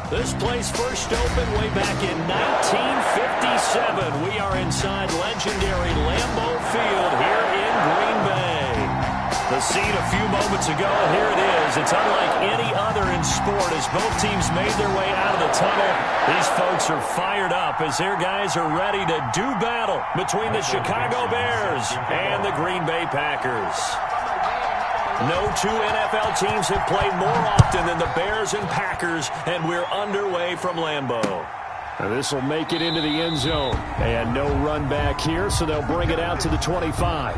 This place first opened way back in 1957. We are inside legendary Lambeau Field here in Green Bay. The scene a few moments ago, and here it is. It's unlike any other in sport as both teams made their way out of the tunnel. These folks are fired up as their guys are ready to do battle between the Chicago Bears and the Green Bay Packers. No two NFL teams have played more often than the Bears and Packers, and we're underway from Lambeau. This will make it into the end zone. And no run back here, so they'll bring it out to the 25.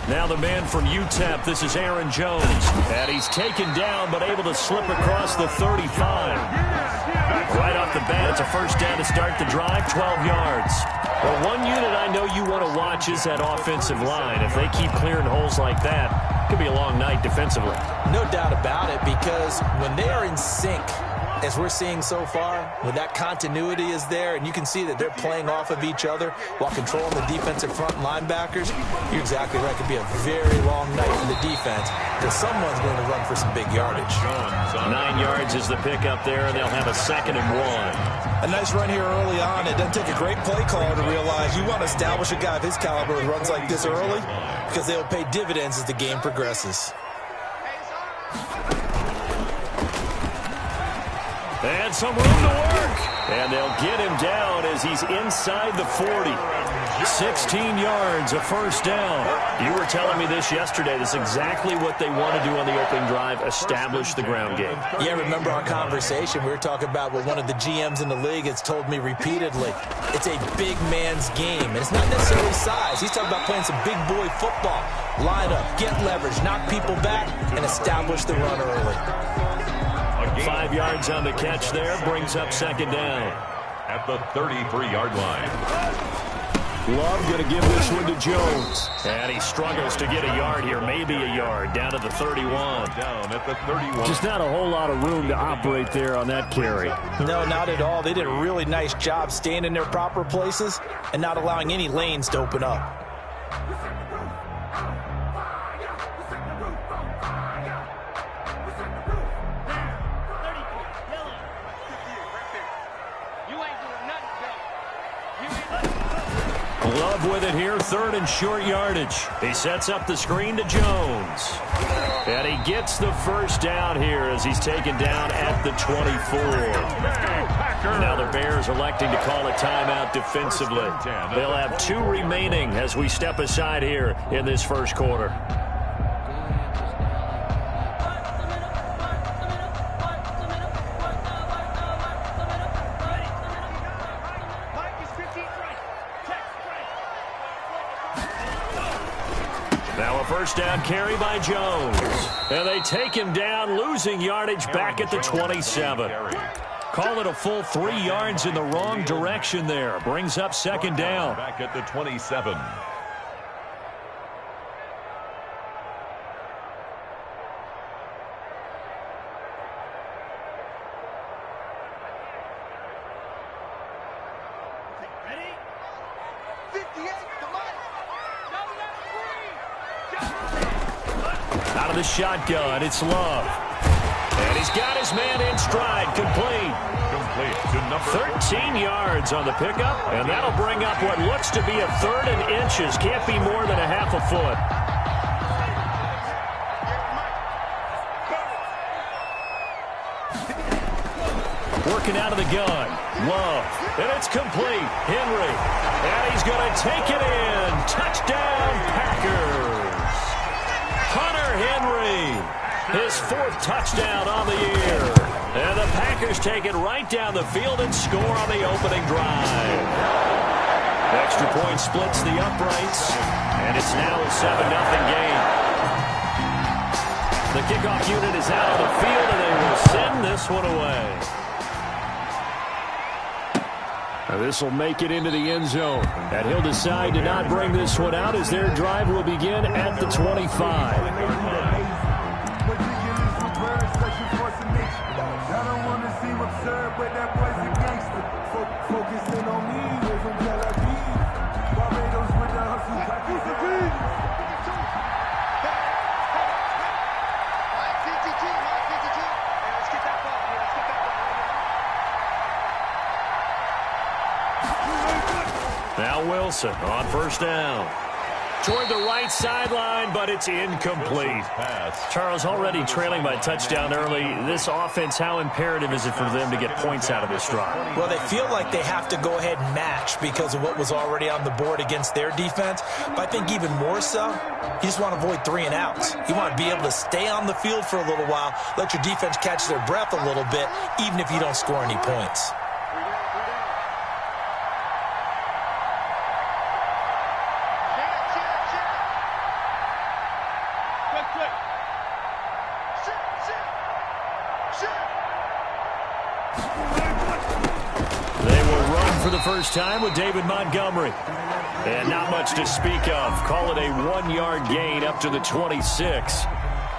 Now the man from UTEP, this is Aaron Jones. And he's taken down, but able to slip across the 35. Right off the bat, it's a first down to start the drive, 12 yards. Well, one unit I know you want to watch is that offensive line. If they keep clearing holes like that, it could be a long night defensively. No doubt about it, because when they are in sync, as we're seeing so far, when that continuity is there and you can see that they're playing off of each other while controlling the defensive front linebackers, you're exactly right. It could be a very long night for the defense because someone's going to run for some big yardage. 9 yards is the pickup there, and they'll have a 2nd and 1. A nice run here early on. It doesn't take a great play caller to realize you want to establish a guy of his caliber with runs like this early because they'll pay dividends as the game progresses. And some room to work. And they'll get him down as he's inside the 40. 16 yards, a first down. You were telling me this yesterday. This is exactly what they want to do on the opening drive, establish the ground game. Yeah, remember our conversation. We were talking about what one of the GMs in the league has told me repeatedly. It's a big man's game, and it's not necessarily size. He's talking about playing some big boy football. Line up, get leverage, knock people back, and establish the run early. 5 yards on the catch there, brings up 2nd down. At the 33-yard line. Love going to give this one to Jones. And he struggles to get a yard here, maybe a yard, down to the 31. Down at the 31. Just not a whole lot of room to operate there on that carry. No, not at all. They did a really nice job staying in their proper places and not allowing any lanes to open up. Love with it here, 3rd and short yardage. He sets up the screen to Jones. And he gets the first down here as he's taken down at the 24. Now the Bears electing to call a timeout defensively. They'll have 2 remaining as we step aside here in this first quarter. Now a first down carry by Jones. And they take him down, losing yardage back at the 27. Call it a full 3 yards in the wrong direction there. Brings up 2nd down. Back at the 27. Out of the shotgun, it's Love. And he's got his man in stride, complete. Complete to number 13 yards on the pickup, and that'll bring up what looks to be a 3rd and inches. Can't be more than a half a foot. Working out of the gun. Love. And it's complete. Henry. And he's going to take it in. Touchdown, Packers. Hunter Henry. His 4th touchdown on the year. And the Packers take it right down the field and score on the opening drive. Extra point splits the uprights. And it's now a 7-0 game. The kickoff unit is out on the field, and they will send this one away. This will make it into the end zone. And he'll decide to not bring this one out as their drive will begin at the 25. Now Wilson on first down. Toward the right sideline, but it's incomplete. Charles, already trailing by touchdown early. This offense, how imperative is it for them to get points out of this drive? Well, they feel like they have to go ahead and match because of what was already on the board against their defense. But I think even more so, you just want to avoid 3 and outs. You want to be able to stay on the field for a little while, let your defense catch their breath a little bit, even if you don't score any points. First time with David Montgomery. And not much to speak of. Call it a 1-yard gain up to the 26.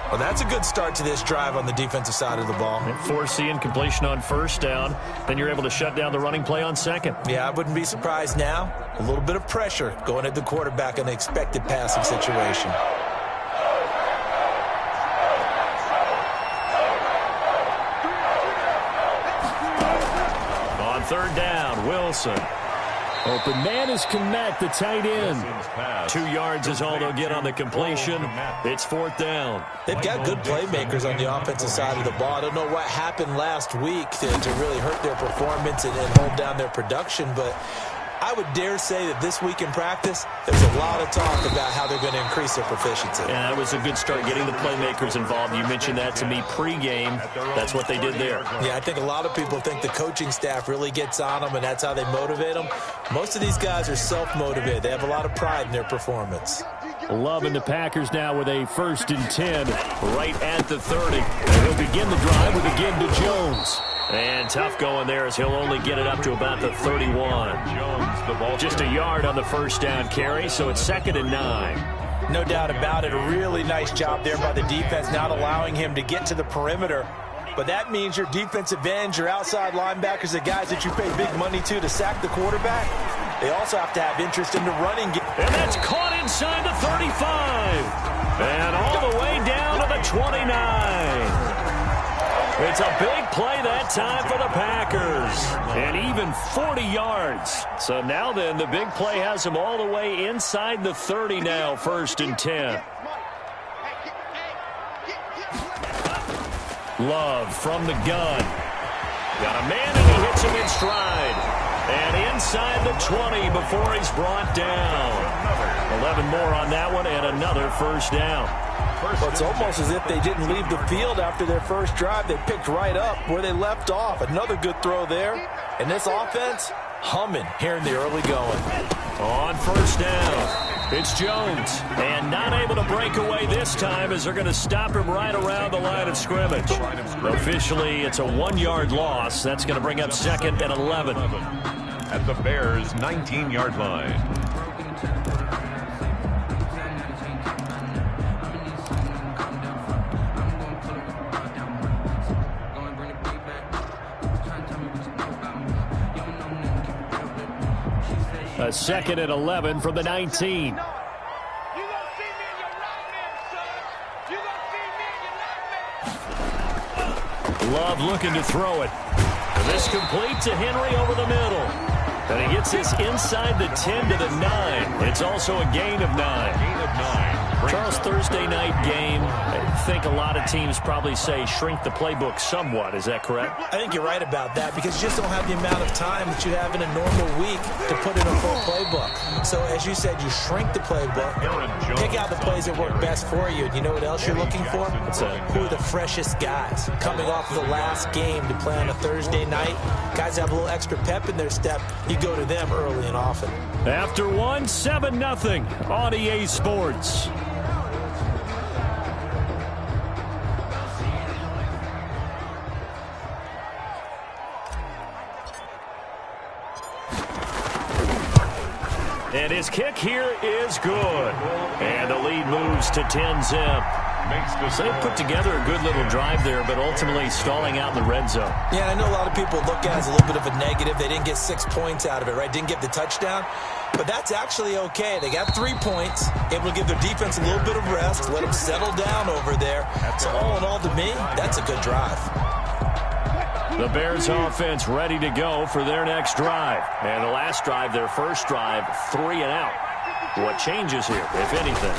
Well, that's a good start to this drive on the defensive side of the ball. And force the incompletion on first down. Then you're able to shut down the running play on second. Yeah, I wouldn't be surprised now. A little bit of pressure going at the quarterback in the expected passing situation. Third down, Wilson. Open man is Kmet, the tight end. 2 yards is all they'll get on the completion. It's fourth down. They've got good playmakers on the offensive side of the ball. I don't know what happened last week to really hurt their performance and hold down their production, but I would dare say that this week in practice, there's a lot of talk about how they're going to increase their proficiency. And that was a good start getting the playmakers involved. You mentioned that to me pregame. That's what they did there. Yeah, I think a lot of people think the coaching staff really gets on them, and that's how they motivate them. Most of these guys are self-motivated. They have a lot of pride in their performance. Loving the Packers now with a 1st and 10 right at the 30. And he'll begin the drive with a give to Jones. And tough going there as he'll only get it up to about the 31. Just a yard on the first down carry, so it's 2nd and 9. No doubt about it. A really nice job there by the defense, not allowing him to get to the perimeter. But that means your defensive ends, your outside linebackers, the guys that you pay big money to sack the quarterback, they also have to have interest in the running game. And that's caught inside the 35. And all the way down to the 29. It's a big play that time for the Packers. And even 40 yards. So now then, the big play has them all the way inside the 30 now, 1st and 10. Love from the gun. Got a man and he hits him in stride. And inside the 20 before he's brought down. 11 more on that one and another first down. Well, it's almost as if they didn't leave the field after their first drive. They picked right up where they left off. Another good throw there. And this offense, humming here in the early going. On first down, it's Jones. And not able to break away this time as they're going to stop him right around the line of scrimmage. Officially, it's a 1-yard loss. That's going to bring up 2nd and 11. At the Bears' 19-yard line. A 2nd and 11 from the 19. Love looking to throw it. This complete to Henry over the middle. And he gets this inside the 10 to the 9. It's also a gain of 9. Gain of 9. Charles, Thursday night game, I think a lot of teams probably say shrink the playbook somewhat. Is that correct? I think you're right about that because you just don't have the amount of time that you have in a normal week to put in a full playbook. So, as you said, you shrink the playbook, pick out the plays that work best for you. And you know what else you're looking for? Who are the freshest guys coming off of the last game to play on a Thursday night? Guys have a little extra pep in their step. You go to them early and often. After 7-0 on EA Sports. And his kick here is good. And the lead moves to 10-zip. So they put together a good little drive there, but ultimately stalling out in the red zone. Yeah, I know a lot of people look at it as a little bit of a negative. They didn't get 6 points out of it, right? Didn't get the touchdown. But that's actually okay. They got 3 points, able to give their defense a little bit of rest, let them settle down over there. So all in all, to me, that's a good drive. The Bears offense ready to go for their next drive. And the last drive, their first drive, 3 and out. What changes here, if anything?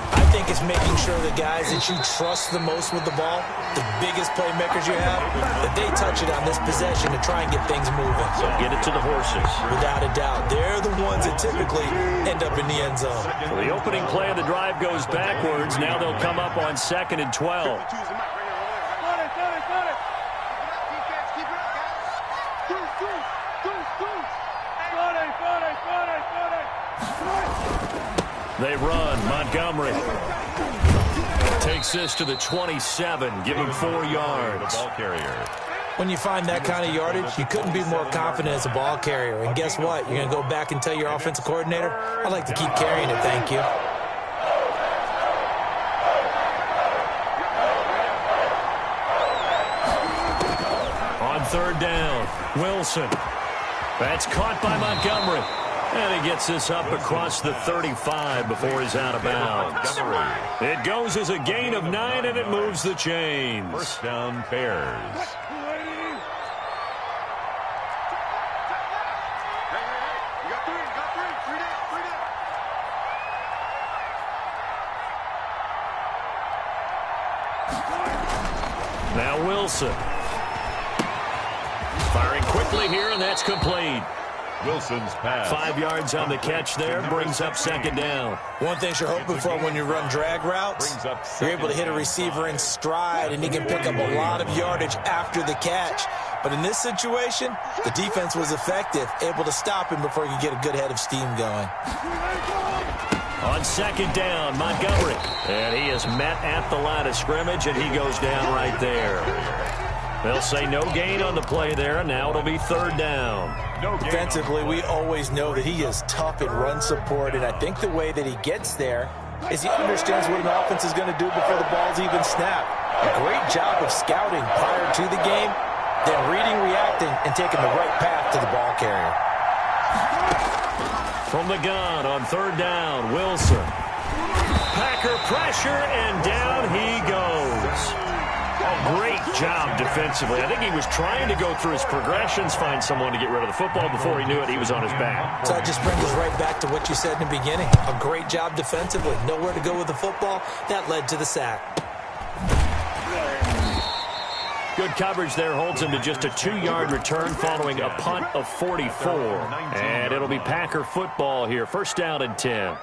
I think it's making sure the guys that you trust the most with the ball, the biggest playmakers you have, that they touch it on this possession to try and get things moving. So get it to the horses. Without a doubt. They're the ones that typically end up in the end zone. So the opening play of the drive goes backwards. Now they'll come up on 2nd and 12. They run. Montgomery takes this to the 27, give him 4 yards. Ball carrier. When you find that kind of yardage, you couldn't be more confident as a ball carrier. And guess what? You're going to go back and tell your offensive coordinator, I'd like to keep carrying it, thank you. On 3rd down, Wilson. That's caught by Montgomery. And he gets this up across the 35 before he's out of bounds. It goes as a gain of 9, and it moves the chains. First down, Bears. Now Wilson. Firing quickly here, and that's complete. Wilson's pass. 5 yards on the catch there, brings up 2nd down. One thing you're hoping for when you run drag routes, you're able to hit a receiver in stride, and he can pick up a lot of yardage after the catch. But in this situation, the defense was effective, able to stop him before he could get a good head of steam going. On 2nd down, Montgomery. And he is met at the line of scrimmage, and he goes down right there. They'll say no gain on the play there, and now it'll be 3rd down. Defensively, we always know that he is tough in run support, and I think the way that he gets there is he understands what an offense is going to do before the ball's even snapped. A great job of scouting prior to the game, then reading, reacting, and taking the right path to the ball carrier. From the gun on 3rd down, Wilson. Packer pressure, and down he goes. Great job defensively. I think he was trying to go through his progressions, find someone to get rid of the football. Before he knew it, he was on his back. So that just brings us right back to what you said in the beginning. A great job defensively. Nowhere to go with the football. That led to the sack. Good coverage there holds him to just a 2-yard return following a punt of 44. And it'll be Packer football here. 1st down and 10.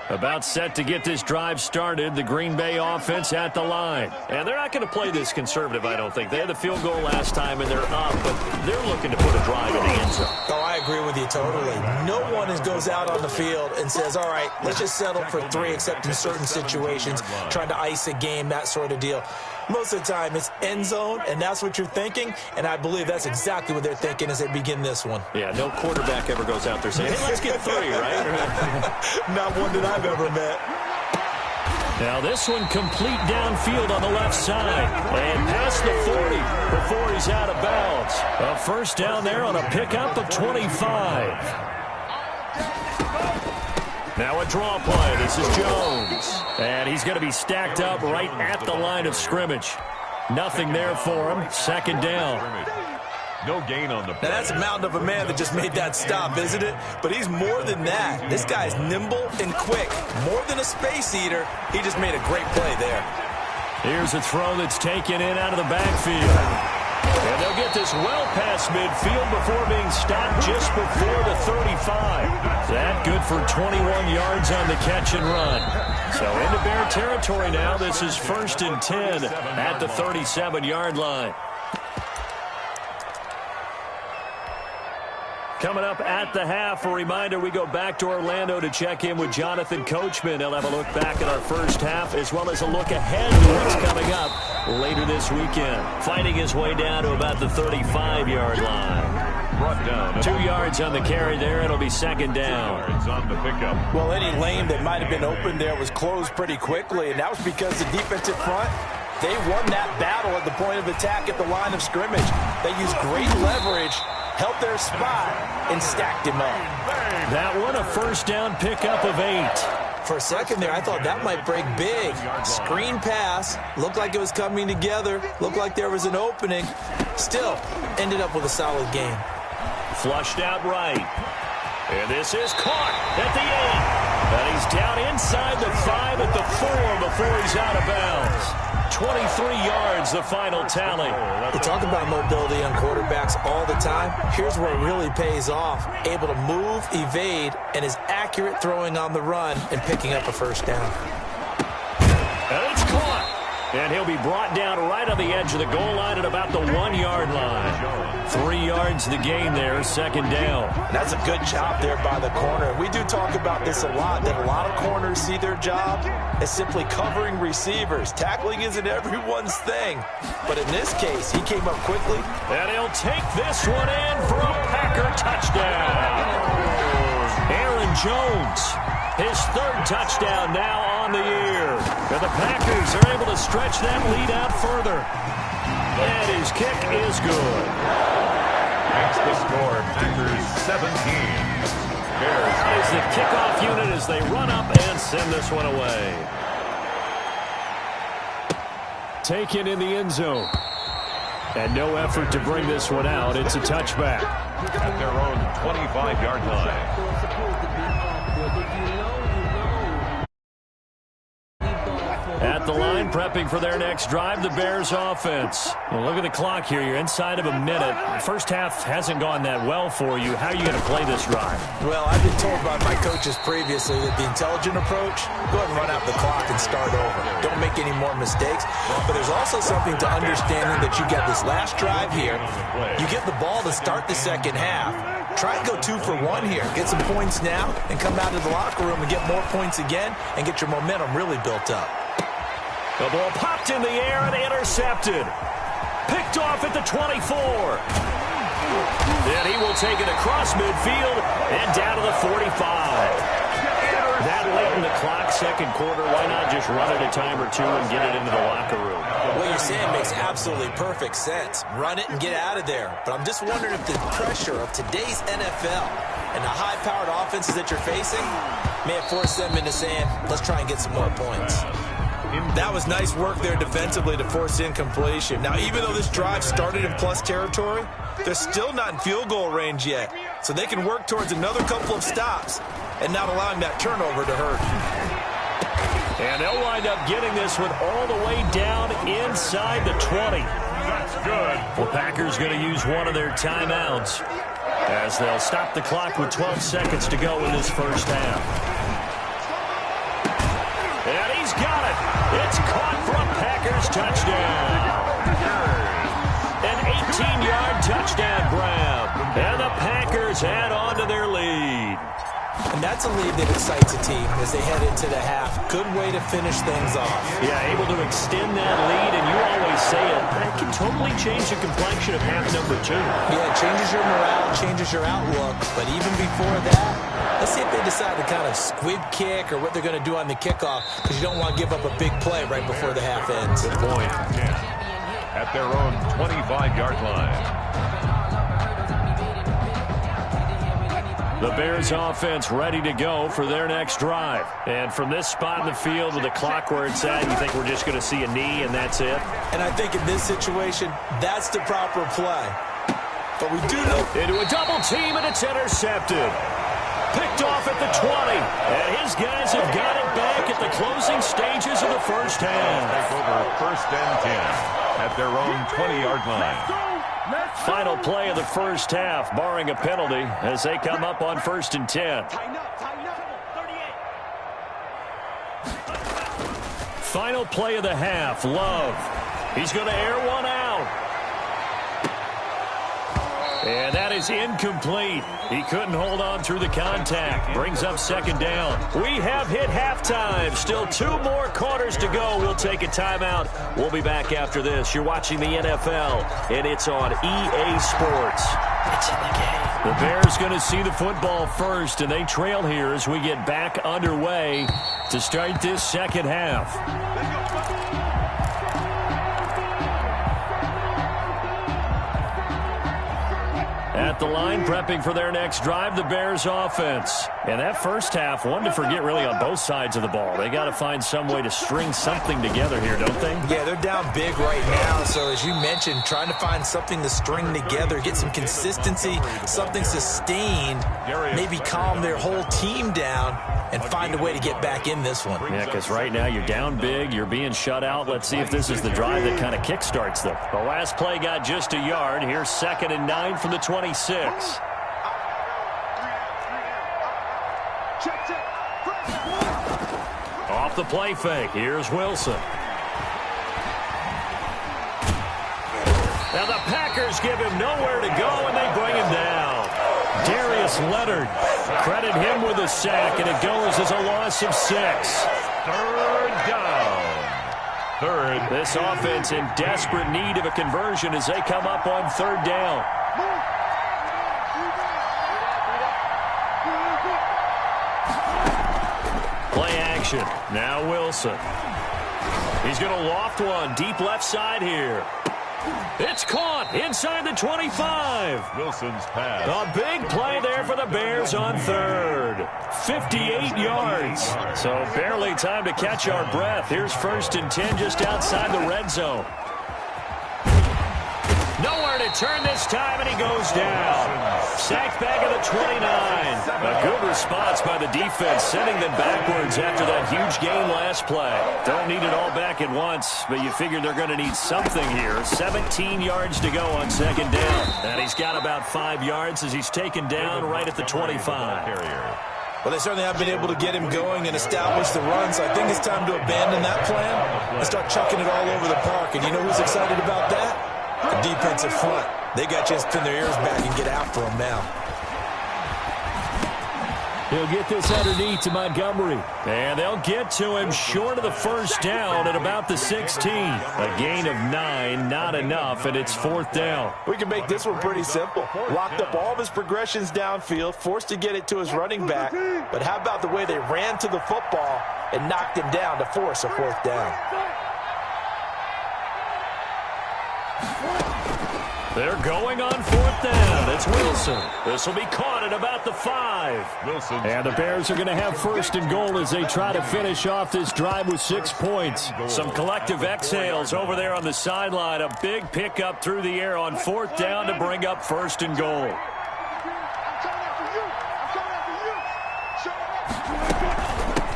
About set to get this drive started, the Green Bay offense at the line. And they're not going to play this conservative, I don't think. They had the field goal last time, and they're up, but they're looking to put a drive in the end zone. Oh, I agree with you totally. No one goes out on the field and says, all right, let's just settle for 3, except in certain situations, trying to ice a game, that sort of deal. Most of the time, it's end zone, and that's what you're thinking, and I believe that's exactly what they're thinking as they begin this one. Yeah, no quarterback ever goes out there saying, hey, let's get 3, right? Not one that I've ever met. Now this one complete downfield on the left side. And past the 40 before he's out of bounds. A 1st down there on a pickup of 25. Now a draw play. This is Jones. And he's going to be stacked up right at the line of scrimmage. Nothing there for him. 2nd down. No gain on the play. Now that's a mountain of a man that just made that stop, isn't it? But he's more than that. This guy's nimble and quick. More than a space eater. He just made a great play there. Here's a throw that's taken in out of the backfield. And they'll get this well past midfield before being stopped just before the 35. That good for 21 yards on the catch and run. So into Bear territory now. This is 1st and 10 at the 37-yard line. Coming up at the half, a reminder, we go back to Orlando to check in with Jonathan Coachman. He'll have a look back at our first half as well as a look ahead to what's coming up later this weekend. Fighting his way down to about the 35-yard line. brought down. 2 yards on the carry there. It'll be second down. 2 yards on the pickup. Well, any lane that might have been open there was closed pretty quickly, and that was because the defensive front, they won that battle at the point of attack at the line of scrimmage. They used great leverage, held their spot, and stacked him up. That one a first down pickup of 8. For a second there, I thought that might break big. Screen pass, looked like it was coming together, looked like there was an opening. Still, ended up with a solid game. Flushed out right. And this is caught at the 8. And he's down inside the 5 at the 4 before he's out of bounds. 23 yards, the final tally. We talk about mobility on quarterbacks all the time. Here's where it really pays off. Able to move, evade, and is accurate throwing on the run and picking up a first down. And it's caught. And he'll be brought down right on the edge of the goal line at about the 1 yard line. 3 yards the gain there, second down. That's a good job there by the corner. We do talk about this a lot, that a lot of corners see their job as simply covering receivers. Tackling isn't everyone's thing. But in this case, he came up quickly. And he'll take this one in for a Packer touchdown. Aaron Jones, his 3rd touchdown now on the year. And the Packers are able to stretch that lead out further. And his kick is good. Makes the score Packers 17. Bears Is the kickoff unit as they run up and send this one away. Taken in the end zone. And no effort to bring this one out. It's a touchback. at their own 25-yard line. At the line, prepping for their next drive, the Bears offense. Well, look at the clock here. You're inside of a minute. First half hasn't gone that well for you. How are you going to play this drive? Well, I've been told by my coaches previously that the intelligent approach, go ahead and run out the clock and start over. Don't make any more mistakes. But there's also something to understanding that you get this last drive here. You get the ball to start the second half. Try and go 2 for 1 here. Get some points now and come out of the locker room and get more points again and get your momentum really built up. The ball popped in the air and intercepted. Picked off at the 24. Then he will take it across midfield and down to the 45. That late in the clock, second quarter, why not just run it a time or two and get it into the locker room? What you're saying makes absolutely perfect sense. Run it and get out of there. But I'm just wondering if the pressure of today's NFL and the high-powered offenses that you're facing may have forced them into saying, let's try and get some more points. That was nice work there defensively to force incompletion. Now, even though this drive started in plus territory, they're still not in field goal range yet. So they can work towards another couple of stops and not allowing that turnover to hurt. And they'll wind up getting this one all the way down inside the 20. That's good. The Packers going to use one of their timeouts as they'll stop the clock with 12 seconds to go in this first half. And he's got it. It's caught for a Packers touchdown. An 18-yard touchdown grab. And the Packers add on to their lead. And that's a lead that excites a team as they head into the half. Good way to finish things off. Yeah, able to extend that lead, and you always say it, that can totally change the complexion of half number 2. Yeah, it changes your morale, changes your outlook. But even before that, let's see if they decide to kind of squib kick or what they're going to do on the kickoff, because you don't want to give up a big play right before the half ends. Good point. At their own 25-yard line. The Bears offense ready to go for their next drive. And from this spot in the field with the clock where it's at, you think we're just going to see a knee and that's it? And I think in this situation, that's the proper play. But we do know... Into a double team, and it's intercepted. Picked off at the 20. And his guys have got it back at the closing stages of the first half. Take over first and 10 at their own 20-yard line. Final play of the first half, barring a penalty, as they come up on 1st and 10. Final play of the half, Love. He's going to air one out. And that is incomplete. He couldn't hold on through the contact. Brings up second down. We have hit halftime. Still 2 more quarters to go. We'll take a timeout. We'll be back after this. You're watching the NFL, and it's on EA Sports. It's in the game. The Bears going to see the football first, and they trail here as we get back underway to start this second half. At the line, prepping for their next drive, the Bears offense. And that first half, one to forget really on both sides of the ball. They got to find some way to string something together here, don't they? Yeah, they're down big right now. So as you mentioned, trying to find something to string together, get some consistency, something sustained, maybe calm their whole team down and find a way to get back in this one. Yeah, because right now you're down big, you're being shut out. Let's see if this is the drive that kind of kickstarts them. The last play got just a yard. Here's 2nd and 9 from the 26. Off the play fake. Here's Wilson. Now the Packers give him nowhere to go, and they bring him down. Darius Leonard, credit him with a sack, and it goes as a loss of 6. 3rd down. This offense in desperate need of a conversion as they come up on 3rd down. Play action. Now Wilson. He's going to loft one deep left side here. It's caught inside the 25. Wilson's pass. A big play there for the Bears on 3rd. 58 yards. So barely time to catch our breath. Here's 1st and 10 just outside the red zone. Nowhere to turn this time, and he goes down. Sacked back at the 29. A good response by the defense, sending them backwards after that huge gain last play. Don't need it all back at once, but you figure they're going to need something here. 17 yards to go on 2nd down. And he's got about 5 yards as he's taken down right at the 25. Well, they certainly have been able to get him going and establish the run, so I think it's time to abandon that plan and start chucking it all over the park. And you know who's excited about that? The defensive front. They got a chance to pin their ears back and get after him now. He'll get this underneath to Montgomery. And they'll get to him short of the 1st down at about the 16. A gain of 9, not enough, and it's 4th down. We can make this one pretty simple. Locked up all of his progressions downfield, forced to get it to his running back. But how about the way they ran to the football and knocked him down to force a 4th down? They're going on 4th down. It's Wilson. This will be caught at about the 5. Wilson. And the Bears are going to have 1st and goal as they try to finish off this drive with 6 points. Some collective exhales over there on the sideline. A big pickup through the air on 4th down to bring up 1st and goal.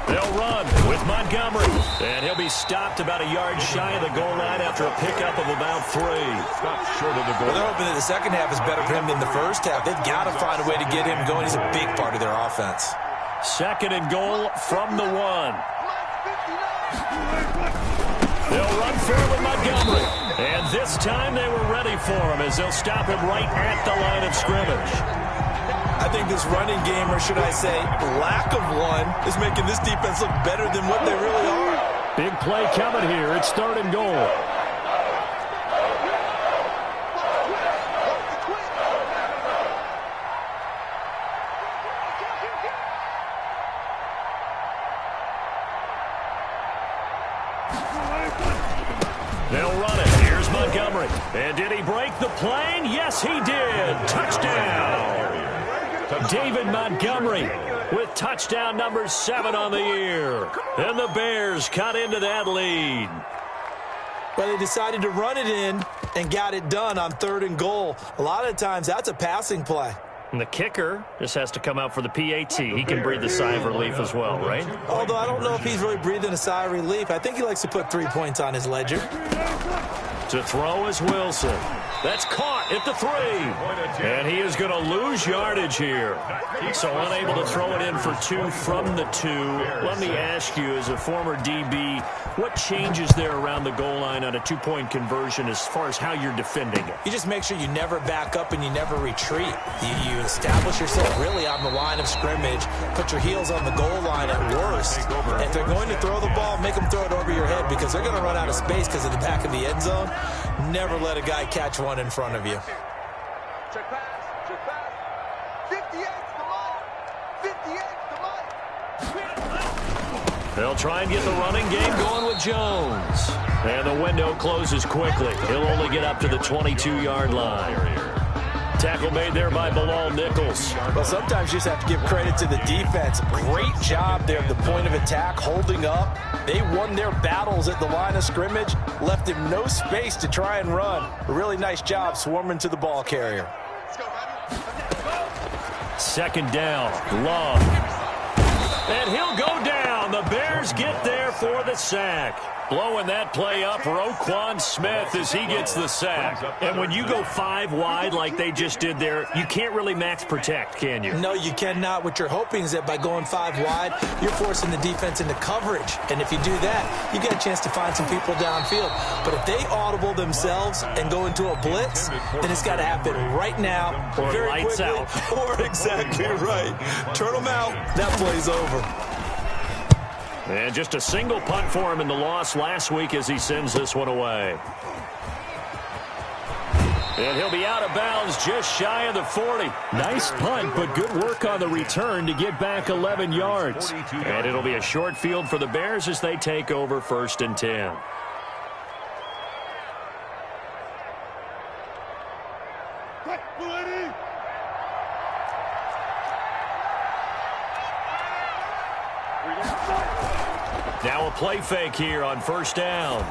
They'll run with Montgomery. And he'll be stopped about a yard shy of the goal line after a pickup of about 3. Stopped short of the goal. Well, they're hoping that the second half is better for him than the first half. They've got to find a way to get him going. He's a big part of their offense. 2nd and goal from the 1. They'll run for it with Montgomery. And this time they were ready for him as they'll stop him right at the line of scrimmage. I think this running game, or should I say lack of one, is making this defense look better than what they really are. Big play coming here. It's 3rd and goal. They'll run it. Here's Montgomery. And did he break the plane? Yes, he did. Touchdown. David Montgomery with touchdown number 7 on the year. And the Bears cut into that lead. Well, they decided to run it in and got it done on 3rd and goal. A lot of times that's a passing play. And the kicker just has to come out for the PAT. He can breathe a sigh of relief as well, right? Although I don't know if he's really breathing a sigh of relief. I think he likes to put 3 points on his ledger. To throw is Wilson. That's caught at the 3. And he is going to lose yardage here. So unable to throw it in for 2 from the 2. Let me ask you, as a former DB, what changes there around the goal line on a 2-point conversion as far as how you're defending it? You just make sure you never back up and you never retreat. You establish yourself really on the line of scrimmage, put your heels on the goal line at worst. And if they're going to throw the ball, make them throw it over your head because they're going to run out of space because of the back of the end zone. Never let a guy catch one in front of you. Check pass. 58's the line. 58's the line. They'll try and get the running game going with Jones. And the window closes quickly. He'll only get up to the 22-yard line. Tackle made there by Bilal Nichols. Well, sometimes you just have to give credit to the defense. Great job there at the point of attack, holding up. They won their battles at the line of scrimmage, left him no space to try and run. A really nice job swarming to the ball carrier. Second down, Love. And he'll go down. The Bears get there for the sack. Blowing that play up, Roquan Smith, as he gets the sack. And when you go 5 wide like they just did there, you can't really max protect, can you? No, you cannot. What you're hoping is that by going 5 wide, you're forcing the defense into coverage. And if you do that, you get a chance to find some people downfield. But if they audible themselves and go into a blitz, then it's got to happen right now, or very lights quickly, out. Or exactly right. Turn them out. That play's over. And just a single punt for him in the loss last week as he sends this one away. And he'll be out of bounds just shy of the 40. Nice punt, but good work on the return to get back 11 yards. And it'll be a short field for the Bears as they take over 1st and 10. Now a play fake here on 1st down.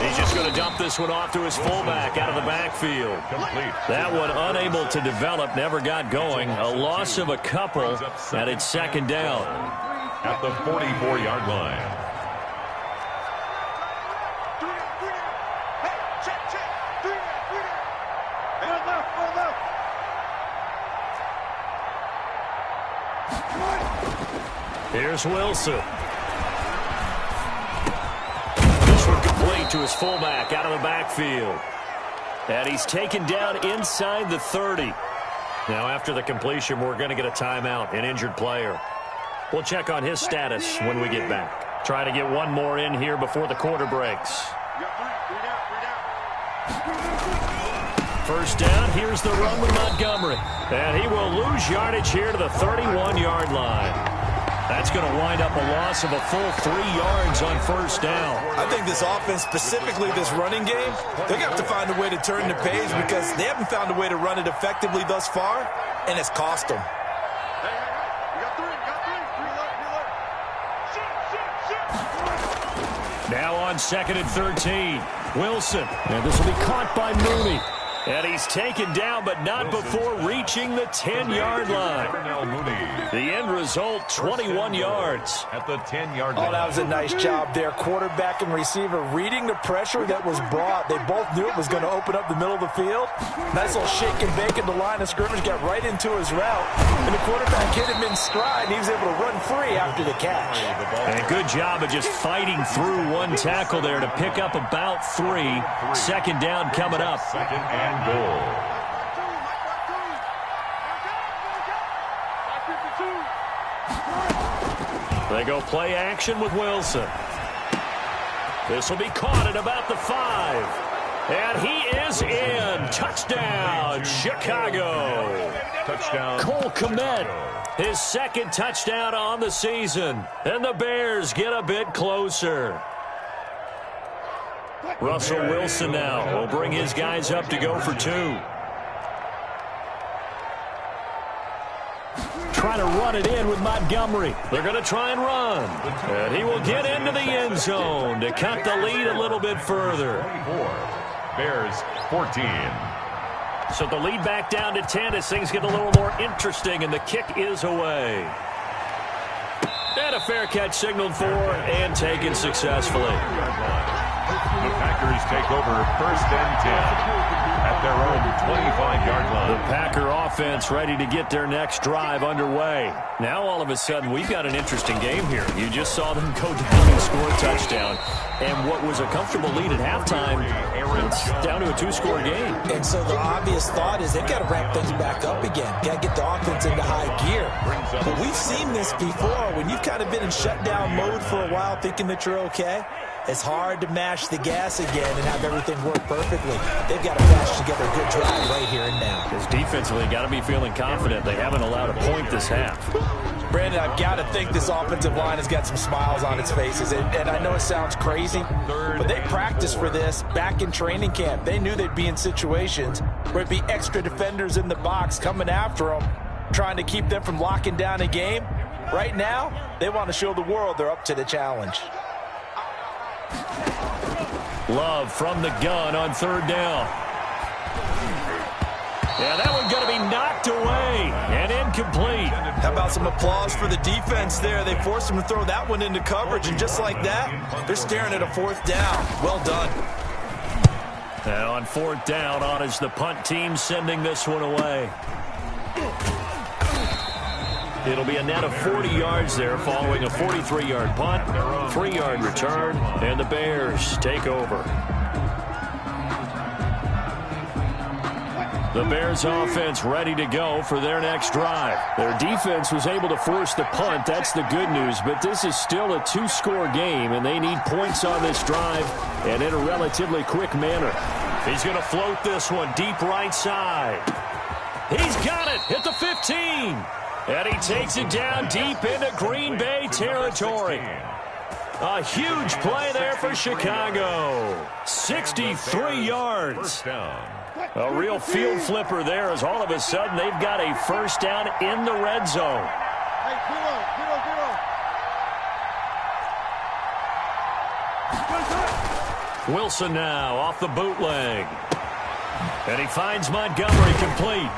He's just going to dump this one off to his fullback out of the backfield. That one unable to develop, never got going. A loss of a couple, and it's 2nd down. At the 44-yard line. Here's Wilson. This one complete to his fullback out of the backfield. And he's taken down inside the 30. Now after the completion, we're going to get a timeout, an injured player. We'll check on his status when we get back. Try to get one more in here before the quarter breaks. 1st down, here's the run with Montgomery. And he will lose yardage here to the 31-yard line. That's going to wind up a loss of a full 3 yards on 1st down. I think this offense, specifically this running game, they're going to have to find a way to turn the page because they haven't found a way to run it effectively thus far, and it's cost them. Now on 2nd and 13, Wilson. And this will be caught by Mooney. And he's taken down, but not before reaching the 10-yard line. The end result, 21 yards. At the 10-yard line. Oh, that was a nice job there. Quarterback and receiver reading the pressure that was brought. They both knew it was going to open up the middle of the field. Nice little shake and bake in the line of scrimmage, got right into his route. And the quarterback hit him in stride, and he was able to run free after the catch. And a good job of just fighting through one tackle there to pick up about 3. 2nd down coming up. 2nd and goal. They go play action with Wilson. This will be caught at about the 5. And he is in. Touchdown, Chicago. Touchdown. Cole Kmet, his 2nd touchdown on the season. And the Bears get a bit closer. Russell Wilson now will bring his guys up to go for 2. Trying to run it in with Montgomery. They're going to try and run. And he will get into the end zone to cut the lead a little bit further. 24. Bears 14. So the lead back down to 10 as things get a little more interesting, and the kick is away. And a fair catch signaled for and taken successfully. The Packers take over 1st and 10 at their own 25-yard line. The Packer offense ready to get their next drive underway. Now all of a sudden we've got an interesting game here. You just saw them go down and score a touchdown. And what was a comfortable lead at halftime, it's down to a 2-score game. And so the obvious thought is they've got to ramp things back up again. Got to get the offense into high gear. But we've seen this before. When you've kind of been in shutdown mode for a while thinking that you're okay, it's hard to mash the gas again and have everything work perfectly. They've got to patch together a good drive right here and now. Because defensively, got to be feeling confident. They haven't allowed a point this half. Brandon, I've got to think this offensive line has got some smiles on its faces. And I know it sounds crazy, but they practiced for this back in training camp. They knew they'd be in situations where it'd be extra defenders in the box coming after them, trying to keep them from locking down a game. Right now, they want to show the world they're up to the challenge. Love from the gun on 3rd down. Yeah, that one's going to be knocked away and incomplete. How about some applause for the defense there? They forced them to throw that one into coverage, and just like that, they're staring at a 4th down. Well done. And on 4th down, on is the punt team sending this one away. It'll be a net of 40 yards there following a 43-yard punt, 3-yard return, and the Bears take over. The Bears offense ready to go for their next drive. Their defense was able to force the punt. That's the good news, but this is still a 2-score game, and they need points on this drive and in a relatively quick manner. He's going to float this one deep right side. He's got it at the 15. And he takes it down deep into Green Bay territory. A huge play there for Chicago. 63 yards. A real field flipper there as all of a sudden they've got a 1st down in the red zone. Wilson now off the bootleg. And he finds Montgomery complete.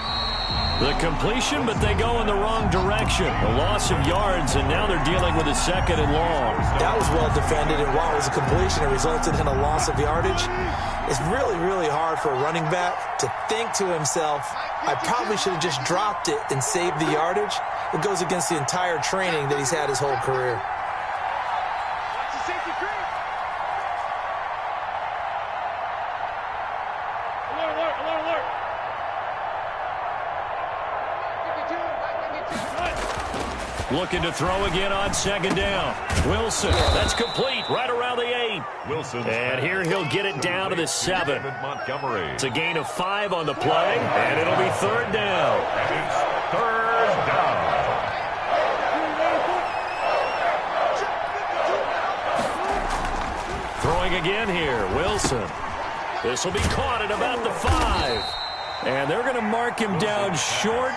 The completion, but they go in the wrong direction. A loss of yards, and now they're dealing with a 2nd and long. That was well defended, and while it was a completion, it resulted in a loss of yardage. It's really, really hard for a running back to think to himself, I probably should have just dropped it and saved the yardage. It goes against the entire training that he's had his whole career. Looking to throw again on 2nd down. Wilson, that's complete, right around the 8. Wilson. And here he'll get it down to the 7. Montgomery. It's a gain of 5 on the play, and it'll be 3rd down. And it's 3rd down. Throwing again here, Wilson. This will be caught at about the 5. And they're going to mark him down short,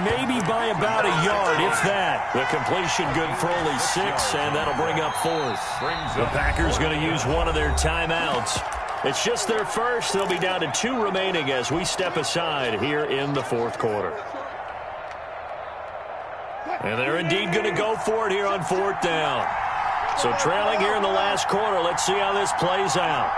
maybe by about a yard, if that. The completion good for only 6, and that'll bring up 4th. The Packers going to use one of their timeouts. It's just their first. They'll be down to 2 remaining as we step aside here in the 4th quarter. And they're indeed going to go for it here on 4th down. So trailing here in the last quarter, let's see how this plays out.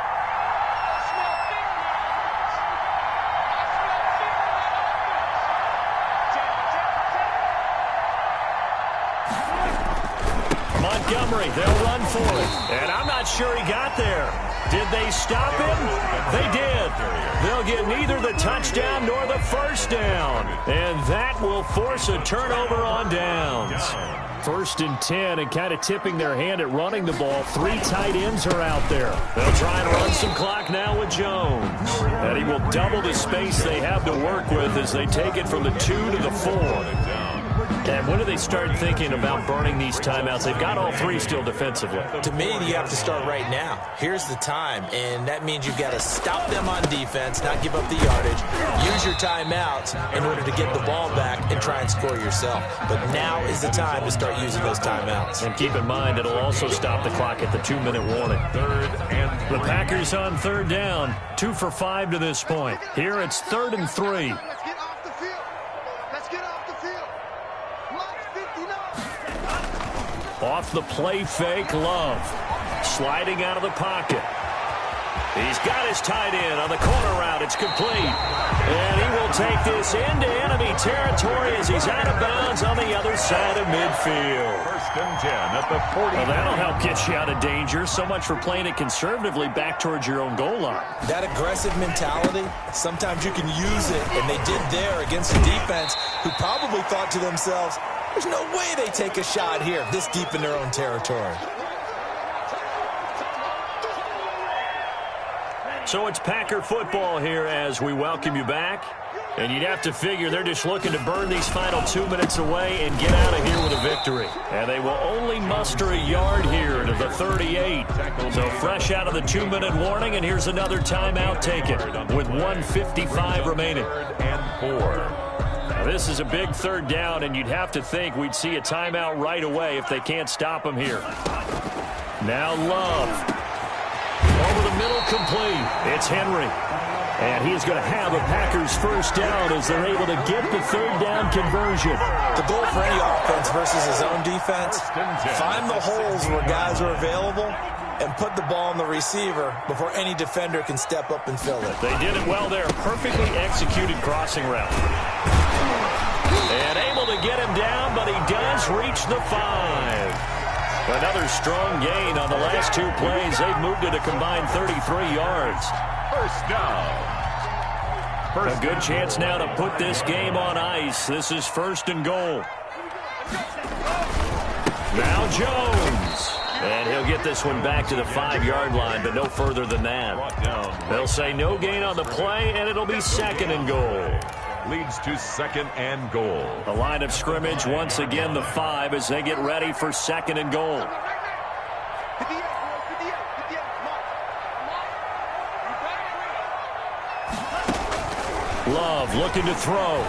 Montgomery, they'll run for it. And I'm not sure he got there. Did they stop him? They did. They'll get neither the touchdown nor the 1st down. And that will force a turnover on downs. 1st and 10, and kind of tipping their hand at running the ball. 3 tight ends are out there. They'll try and run some clock now with Jones. And he will double the space they have to work with as they take it from the 2 to the 4. And when do they start thinking about burning these timeouts? They've got all 3 still defensively. To me, you have to start right now. Here's the time, and that means you've got to stop them on defense, not give up the yardage, use your timeouts in order to get the ball back and try and score yourself. But now is the time to start using those timeouts. And keep in mind, it'll also stop the clock at the 2-minute warning. 3rd and 3. The Packers on 3rd down, 2 for 5 to this point. Here it's 3rd and 3. Let's get off the field. Let's get off the field. Clock 59. Off the play fake, Love. Sliding out of the pocket. He's got his tight end on the corner route. It's complete. And he will take this into enemy territory as he's out of bounds on the other side of midfield. First and 10 at the 40. Well, that'll help get you out of danger. So much for playing it conservatively back towards your own goal line. That aggressive mentality, sometimes you can use it, and they did there against a defense who probably thought to themselves, there's no way they take a shot here this deep in their own territory. So it's Packer football here as we welcome you back. And you'd have to figure they're just looking to burn these final 2 minutes away and get out of here with a victory. And they will only muster a yard here to the 38. So fresh out of the 2-minute warning, and here's another timeout taken with 1:55 remaining. And 4. Now this is a big third down, and you'd have to think we'd see a timeout right away if they can't stop them here. Now Love. Over the middle, complete. It's Henry. And he's going to have a Packers first down as they're able to get the third down conversion. The goal for any offense versus his own defense, find the holes where guys are available and put the ball on the receiver before any defender can step up and fill it. They did it well there. Perfectly executed crossing route. And able to get him down, but he does reach the 5. Another strong gain on the last 2 plays. They've moved it a combined 33 yards. First down. A good chance now to put this game on ice. This is first and goal. Now Jones. And he'll get this one back to the 5-yard line, but no further than that. They'll say no gain on the play, and it'll be second and goal. Leads to second and goal. The line of scrimmage, once again, the 5 as they get ready for second and goal. Love looking to throw.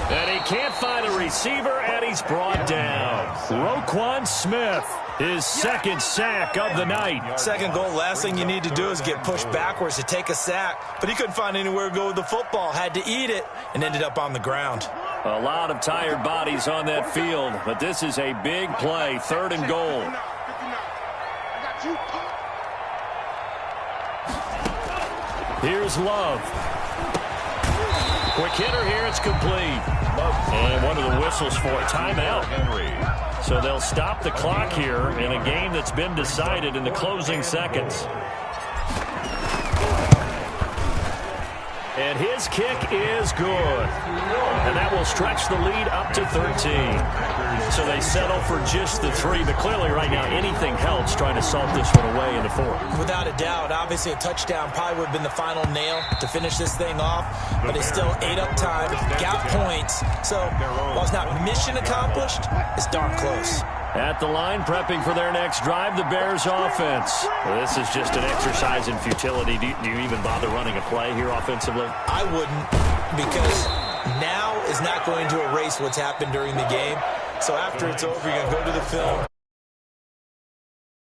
And he can't find a receiver, and he's brought down. Roquan Smith, his second sack of the night. Second goal, last thing you need to do is get pushed backwards to take a sack. But he couldn't find anywhere to go with the football, had to eat it, and ended up on the ground. A lot of tired bodies on that field, but this is a big play, third and goal. Here's Love. Quick hitter here, it's complete. And one of the whistles for a timeout. So they'll stop the clock here in a game that's been decided in the closing seconds. And his kick is good. And that will stretch the lead up to 13. So they settle for just the 3. But clearly right now anything helps trying to salt this one away in the 4th. Without a doubt, obviously a touchdown probably would have been the final nail to finish this thing off. But they still ate up time, got points. So while it's not mission accomplished, it's darn close. At the line, prepping for their next drive, the Bears offense. Well, this is just an exercise in futility. Do you even bother running a play here offensively? I wouldn't, because now is not going to erase what's happened during the game. So after it's over, you're going to go to the film,